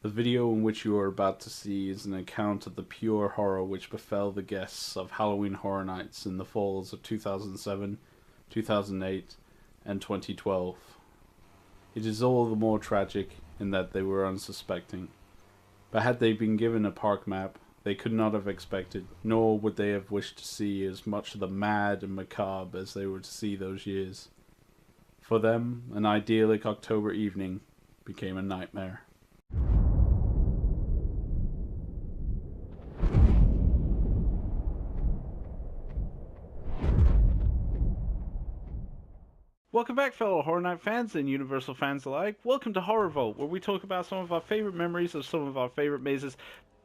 The video in which you are about to see is an account of the pure horror which befell the guests of Halloween Horror Nights in the falls of 2007, 2008, and 2012. It is all the more tragic in that they were unsuspecting. But had they been given a park map, they could not have expected, nor would they have wished to see as much of the mad and macabre as they were to see those years. For them, an idyllic October evening became a nightmare. Welcome back, fellow Horror Night fans and Universal fans alike. Welcome to Horror Vault, where we talk about some of our favorite memories of some of our favorite mazes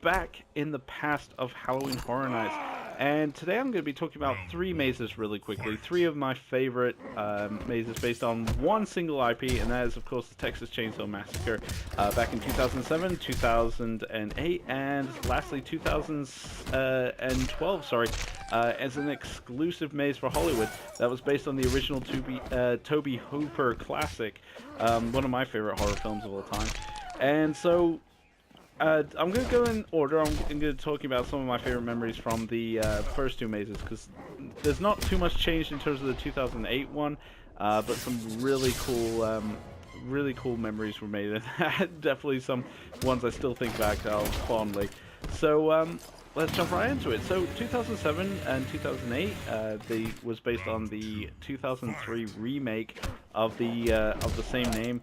back in the past of Halloween Horror Nights. And today I'm going to be talking about three mazes really quickly. Three of my favorite mazes based on one single IP, and that is, of course, the Texas Chainsaw Massacre back in 2007, 2008, and lastly 2012, as an exclusive maze for Hollywood that was based on the original Tobe Hooper classic, one of my favorite horror films of all time. And so I'm going to go in order. I'm going to talk about some of my favorite memories from the first two mazes, because there's not too much change in terms of the 2008 one, but some really cool memories were made, and definitely some ones I still think back of fondly. So let's jump right into it. So 2007 and 2008, they was based on the 2003 remake of the same name.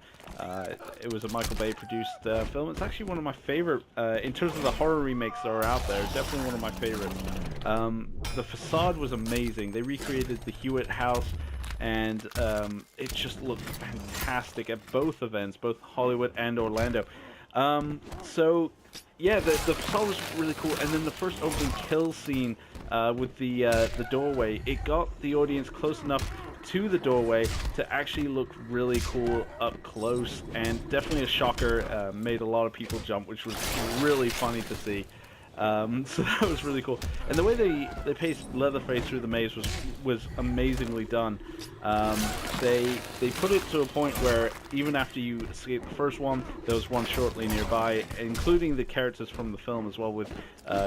It was a Michael Bay produced film. It's actually one of my favorite in terms of the horror remakes that are out there. Definitely one of my favorites. The facade was amazing. They recreated the Hewitt house, and it just looked fantastic at both events, both Hollywood and Orlando. So yeah, the facade was really cool, and then the first opening kill scene with the doorway, it got the audience close enough to the doorway to actually look really cool up close, and definitely a shocker. Made a lot of people jump, which was really funny to see. So that was really cool, and the way they paced Leatherface through the maze was amazingly done. They put it to a point where even after you escape the first one, there was one shortly nearby, including the characters from the film as well, with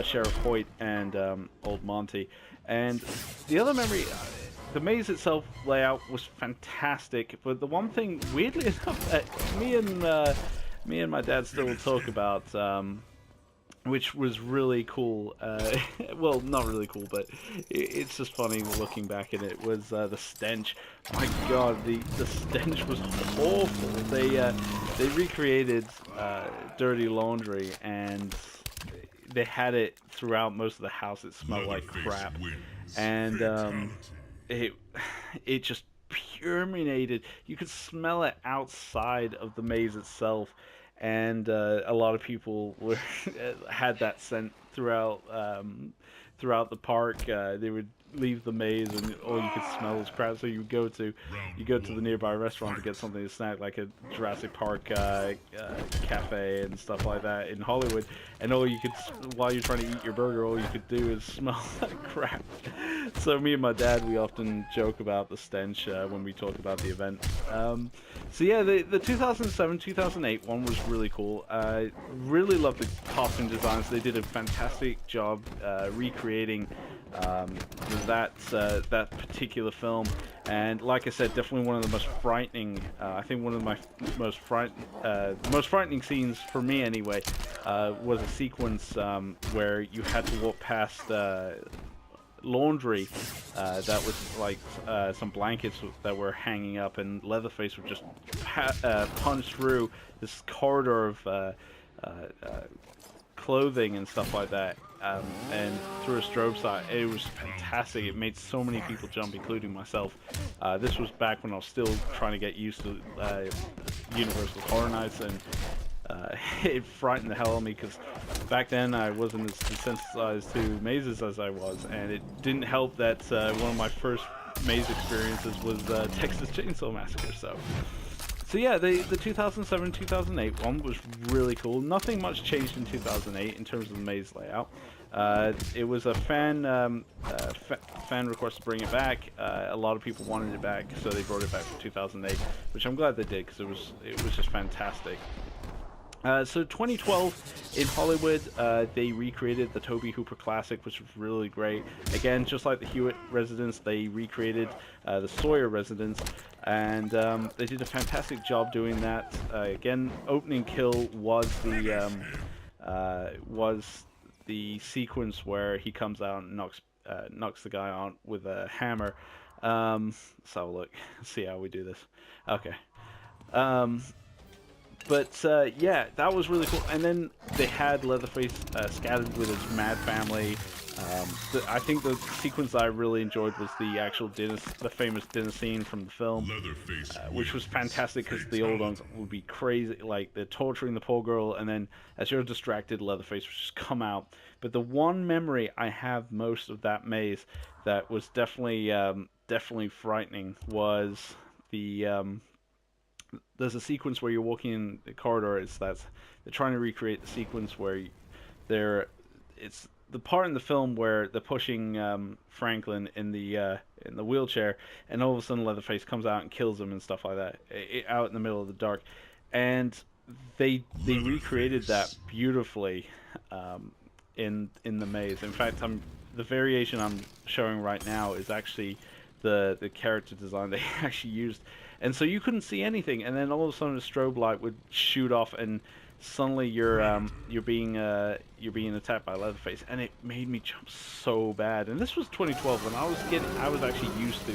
Sheriff Hoyt and Old Monty. And the other memory, the maze itself layout was fantastic, but the one thing, weirdly enough, that me and my dad still talk about, which was really cool, well, not really cool, but it's just funny looking back at it, was the stench. My god, the stench was awful. They recreated dirty laundry, and they had it throughout most of the house. It smelled like crap, and it just permeated. You could smell it outside of the maze itself, and a lot of people had that scent throughout the park. They would leave the maze, and all you could smell was crap. So you go to the nearby restaurant to get something to snack, like a Jurassic Park cafe and stuff like that in Hollywood, and all you could, while you're trying to eat your burger, all you could do is smell that crap. So me and my dad, we often joke about the stench when we talk about the event. So yeah, the 2007-2008 one was really cool. I really loved the costume designs. They did a fantastic job recreating that particular film, and like I said, definitely one of the most frightening. I think one of my most frightening scenes for me, anyway, was a sequence where you had to walk past laundry that was like some blankets that were hanging up, and Leatherface would just punch through this corridor of clothing and stuff like that, and through a strobe sight. It was fantastic. It made so many people jump, including myself. This was back when I was still trying to get used to Universal Horror Nights, and it frightened the hell out of me, because back then I wasn't as desensitized to mazes as I was, and it didn't help that one of my first maze experiences was Texas Chainsaw Massacre. So yeah, the 2007-2008 one was really cool. Nothing much changed in 2008 in terms of the maze layout. It was a fan request to bring it back. A lot of people wanted it back, so they brought it back for 2008, which I'm glad they did, because it was just fantastic. So 2012 in Hollywood, they recreated the Tobe Hooper classic, which was really great. Again, just like the Hewitt residence, they recreated the Sawyer residence, and they did a fantastic job doing that. Again, opening kill was the sequence where he comes out and knocks the guy out with a hammer. Let's have a look, see how we do this. Okay. But yeah, that was really cool. And then they had Leatherface scattered with his mad family. I think the sequence I really enjoyed was the famous dinner scene from the film, which was fantastic because the old ones would be crazy, like they're torturing the poor girl, and then as you're distracted, Leatherface would just come out. But the one memory I have most of that maze that was definitely frightening was there's a sequence where you're walking in the corridor. They're trying to recreate the sequence where it's the part in the film where they're pushing Franklin in the wheelchair, and all of a sudden Leatherface comes out and kills him and stuff like that, out in the middle of the dark. And they recreated that beautifully in the maze. In fact, the variation I'm showing right now is actually the character design they actually used. And so you couldn't see anything, and then all of a sudden a strobe light would shoot off, and suddenly you're being attacked by Leatherface, and it made me jump so bad. And this was 2012 when I was actually used to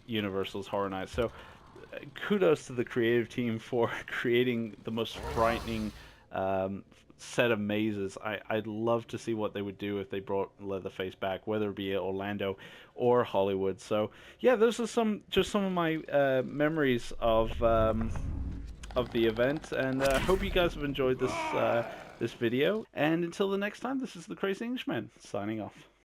Universal's Horror Nights. So kudos to the creative team for creating the most frightening set of mazes. I'd love to see what they would do if they brought Leatherface back, whether it be Orlando or Hollywood. So yeah, those are just some of my memories of the event, and hope you guys have enjoyed this video. And until the next time, this is the Crazy Englishman signing off.